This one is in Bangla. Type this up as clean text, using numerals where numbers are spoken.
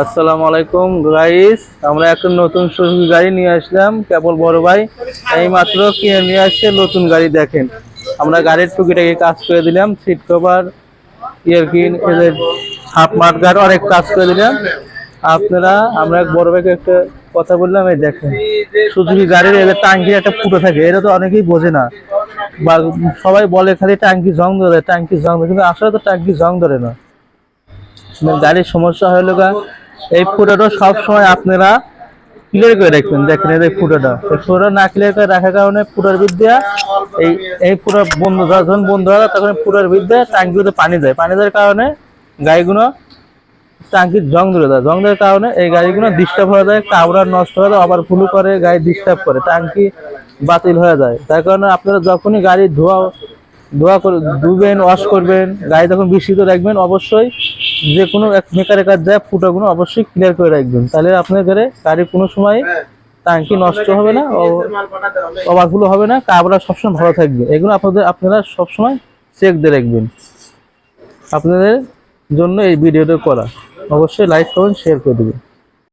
আসসালামু আলাইকুম গাইস, আমরা একটা নতুন সুজুকি গাড়ি নিয়ে আসলাম। কেবল বড় ভাই এই মাত্র কিনে নিয়ে আসছে নতুন গাড়ি। দেখেন, আমরা গাড়ির টুকিটাকি কাজ করে দিলাম, সিট কভার, ইয়ারকিন, এদের হাফ মাঠগার্ড অনেক কাজ করে দিলাম। আপনারা আমরা এক বড় ভাইকে একটা কথা বললাম, এই দেখেন সুজুকি গাড়ির এদের টাঙ্কির একটা ফুটো থাকে, এটা তো অনেকেই বোঝে না, বা সবাই বলে খালি টাঙ্কি জং ধরে, টাঙ্কি জং ধরে, কিন্তু আসলে তো টাঙ্কি জং ধরে না। গাড়ির সমস্যা হলো এই ফুটোটা সব সময় আপনারা ক্লিয়ার করে রাখবেন। দেখেন এই ফুটোটা, এই ফুটো না ক্লিয়ার করে রাখার কারণে ফুটোর বিদ্যা এই এই ফুটো বন্ধ, যখন বন্ধ হয় তখন ফুটোর বিদ্যা ট্যাঙ্কিতে পানি দেয়, পানি দেওয়ার কারণে গাড়িগুলো টাঙ্কির জং ধরে দেয়, জং দেওয়ার কারণে এই গাড়িগুলো ডিস্টার্ব হয়ে যায়, কাবড়া নষ্ট হয়ে যায়, আবার ফুলু করে গাড়ি ডিস্টার্ব করে, টাঙ্কি বাতিল হয়ে যায়। তার কারণে আপনারা যখনই গাড়ি ধোয়া ধোয়া করে ধুবেন, ওয়াশ করবেন, গাড়ি যখন বৃষ্টিতে রাখবেন, অবশ্যই যে কোনো এক মেকারের কাছে যায় ফুটাগুলো অবশ্যই ক্লিয়ার করে রাখবেন। তাহলে আপনার গাড়ি কোনো সময় টাঙ্কি নষ্ট হবে না, ওভারফ্লো হবে না, কাবড়া সবসময় ভালো থাকবে। এগুলো আপনারা সবসময় চেক দিয়ে রাখবেন। আপনাদের জন্য এই ভিডিওটা করা, অবশ্যই লাইক করবেন, শেয়ার করে দেবেন।